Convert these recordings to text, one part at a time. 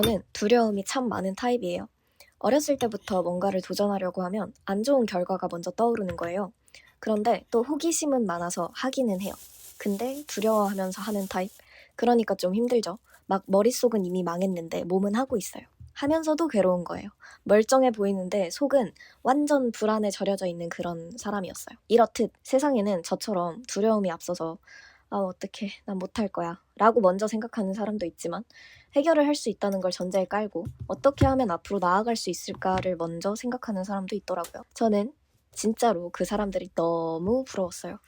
저는 두려움이 참 많은 타입이에요. 어렸을 때부터 뭔가를 도전하려고 하면 안 좋은 결과가 먼저 떠오르는 거예요. 그런데 또 호기심은 많아서 하기는 해요. 근데 두려워하면서 하는 타입? 그러니까 좀 힘들죠. 막 머릿속은 이미 망했는데 몸은 하고 있어요. 하면서도 괴로운 거예요. 멀쩡해 보이는데 속은 완전 불안에 절여져 있는 그런 사람이었어요. 이렇듯 세상에는 저처럼 두려움이 앞서서 어떡해. 난 못할 거야. 라고 먼저 생각하는 사람도 있지만 해결을 할 수 있다는 걸 전제에 깔고 어떻게 하면 앞으로 나아갈 수 있을까를 먼저 생각하는 사람도 있더라고요. 저는 진짜로 그 사람들이 너무 부러웠어요.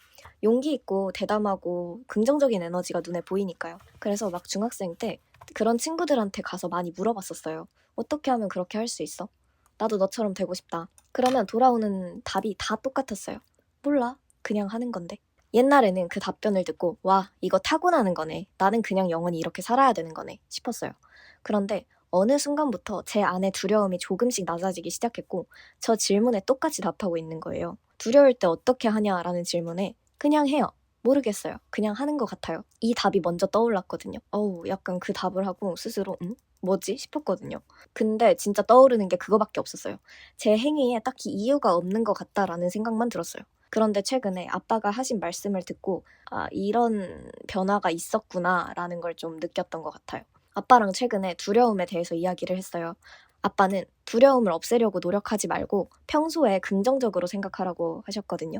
용기 있고 대담하고 긍정적인 에너지가 눈에 보이니까요. 그래서 막 중학생 때 그런 친구들한테 가서 많이 물어봤었어요. 어떻게 하면 그렇게 할 수 있어? 나도 너처럼 되고 싶다. 그러면 돌아오는 답이 다 똑같았어요. 몰라. 그냥 하는 건데. 옛날에는 그 답변을 듣고 와, 이거 타고나는 거네. 나는 그냥 영원히 이렇게 살아야 되는 거네 싶었어요. 그런데 어느 순간부터 제 안에 두려움이 조금씩 낮아지기 시작했고 저 질문에 똑같이 답하고 있는 거예요. 두려울 때 어떻게 하냐라는 질문에 그냥 해요. 모르겠어요. 그냥 하는 것 같아요. 이 답이 먼저 떠올랐거든요. 약간 그 답을 하고 스스로 뭐지? 싶었거든요. 근데 진짜 떠오르는 게 그거밖에 없었어요. 제 행위에 딱히 이유가 없는 것 같다라는 생각만 들었어요. 그런데 최근에 아빠가 하신 말씀을 듣고 이런 변화가 있었구나라는 걸 좀 느꼈던 것 같아요. 아빠랑 최근에 두려움에 대해서 이야기를 했어요. 아빠는 두려움을 없애려고 노력하지 말고 평소에 긍정적으로 생각하라고 하셨거든요.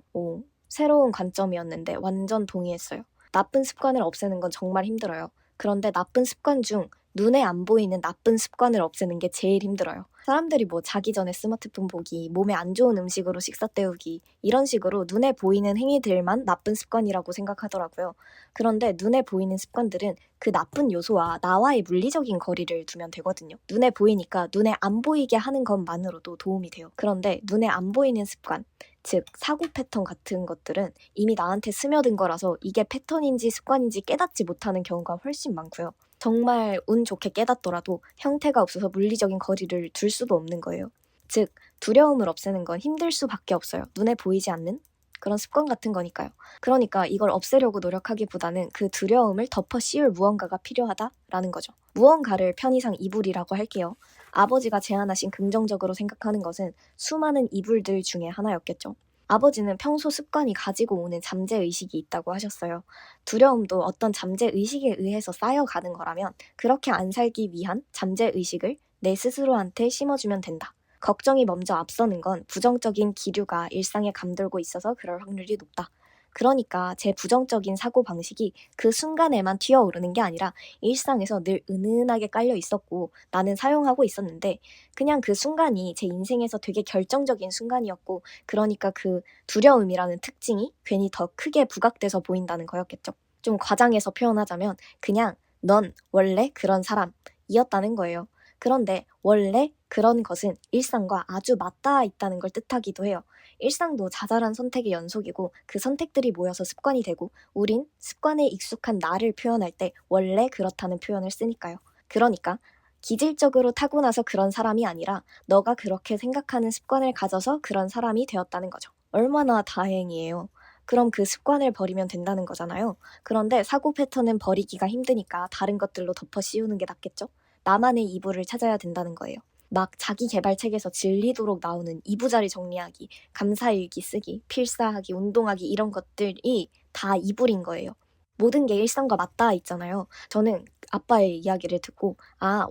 새로운 관점이었는데 완전 동의했어요. 나쁜 습관을 없애는 건 정말 힘들어요. 그런데 나쁜 습관 중 눈에 안 보이는 나쁜 습관을 없애는 게 제일 힘들어요. 사람들이 뭐 자기 전에 스마트폰 보기, 몸에 안 좋은 음식으로 식사 때우기 이런 식으로 눈에 보이는 행위들만 나쁜 습관이라고 생각하더라고요. 그런데 눈에 보이는 습관들은 그 나쁜 요소와 나와의 물리적인 거리를 두면 되거든요. 눈에 보이니까 눈에 안 보이게 하는 것만으로도 도움이 돼요. 그런데 눈에 안 보이는 습관, 즉 사고 패턴 같은 것들은 이미 나한테 스며든 거라서 이게 패턴인지 습관인지 깨닫지 못하는 경우가 훨씬 많고요. 정말 운 좋게 깨닫더라도 형태가 없어서 물리적인 거리를 둘 수도 없는 거예요. 즉 두려움을 없애는 건 힘들 수밖에 없어요. 눈에 보이지 않는 그런 습관 같은 거니까요. 그러니까 이걸 없애려고 노력하기보다는 그 두려움을 덮어 씌울 무언가가 필요하다라는 거죠. 무언가를 편의상 이불이라고 할게요. 아버지가 제안하신 긍정적으로 생각하는 것은 수많은 이불들 중에 하나였겠죠. 아버지는 평소 습관이 가지고 오는 잠재의식이 있다고 하셨어요. 두려움도 어떤 잠재의식에 의해서 쌓여가는 거라면 그렇게 안 살기 위한 잠재의식을 내 스스로한테 심어주면 된다. 걱정이 먼저 앞서는 건 부정적인 기류가 일상에 감돌고 있어서 그럴 확률이 높다. 그러니까 제 부정적인 사고방식이 그 순간에만 튀어오르는 게 아니라 일상에서 늘 은은하게 깔려 있었고 나는 사용하고 있었는데 그냥 그 순간이 제 인생에서 되게 결정적인 순간이었고 그러니까 그 두려움이라는 특징이 괜히 더 크게 부각돼서 보인다는 거였겠죠. 좀 과장해서 표현하자면 그냥 넌 원래 그런 사람이었다는 거예요. 그런데 원래 그런 것은 일상과 아주 맞닿아 있다는 걸 뜻하기도 해요. 일상도 자잘한 선택의 연속이고 그 선택들이 모여서 습관이 되고 우린 습관에 익숙한 나를 표현할 때 원래 그렇다는 표현을 쓰니까요. 그러니까 기질적으로 타고나서 그런 사람이 아니라 너가 그렇게 생각하는 습관을 가져서 그런 사람이 되었다는 거죠. 얼마나 다행이에요. 그럼 그 습관을 버리면 된다는 거잖아요. 그런데 사고 패턴은 버리기가 힘드니까 다른 것들로 덮어 씌우는 게 낫겠죠? 나만의 이불을 찾아야 된다는 거예요. 막 자기 개발책에서 질리도록 나오는 이부자리 정리하기, 감사일기 쓰기, 필사하기, 운동하기 이런 것들이 다 이불인 거예요. 모든 게 일상과 맞닿아 있잖아요. 저는 아빠의 이야기를 듣고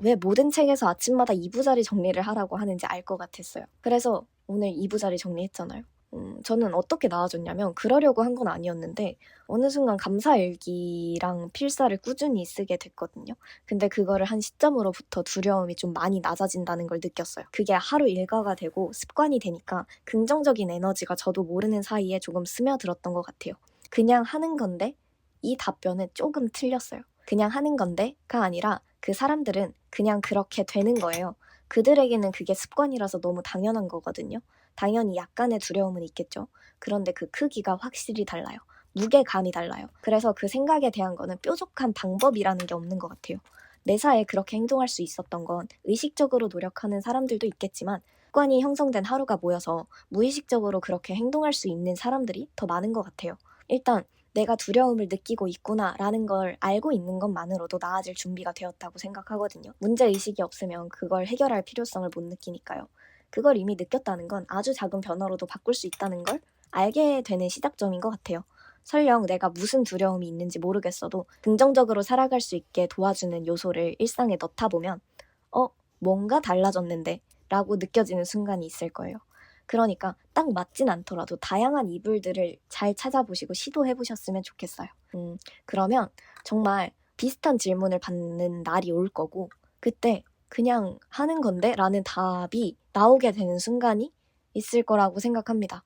왜 모든 책에서 아침마다 이부자리 정리를 하라고 하는지 알 것 같았어요. 그래서 오늘 이부자리 정리했잖아요. 저는 어떻게 나아졌냐면 그러려고 한 건 아니었는데 어느 순간 감사일기랑 필사를 꾸준히 쓰게 됐거든요. 근데 그거를 한 시점으로부터 두려움이 좀 많이 낮아진다는 걸 느꼈어요. 그게 하루 일과가 되고 습관이 되니까 긍정적인 에너지가 저도 모르는 사이에 조금 스며들었던 것 같아요. 그냥 하는 건데 이 답변은 조금 틀렸어요. 그냥 하는 건데가 아니라 그 사람들은 그냥 그렇게 되는 거예요. 그들에게는 그게 습관이라서 너무 당연한 거거든요. 당연히 약간의 두려움은 있겠죠. 그런데 그 크기가 확실히 달라요. 무게감이 달라요. 그래서 그 생각에 대한 거는 뾰족한 방법이라는 게 없는 것 같아요. 매사에 그렇게 행동할 수 있었던 건 의식적으로 노력하는 사람들도 있겠지만 습관이 형성된 하루가 모여서 무의식적으로 그렇게 행동할 수 있는 사람들이 더 많은 것 같아요. 일단 내가 두려움을 느끼고 있구나라는 걸 알고 있는 것만으로도 나아질 준비가 되었다고 생각하거든요. 문제의식이 없으면 그걸 해결할 필요성을 못 느끼니까요. 그걸 이미 느꼈다는 건 아주 작은 변화로도 바꿀 수 있다는 걸 알게 되는 시작점인 것 같아요. 설령 내가 무슨 두려움이 있는지 모르겠어도 긍정적으로 살아갈 수 있게 도와주는 요소를 일상에 넣다 보면 뭔가 달라졌는데 라고 느껴지는 순간이 있을 거예요. 그러니까 딱 맞진 않더라도 다양한 이불들을 잘 찾아보시고 시도해 보셨으면 좋겠어요. 그러면 정말 비슷한 질문을 받는 날이 올 거고 그때 그냥 하는 건데 라는 답이 나오게 되는 순간이 있을 거라고 생각합니다.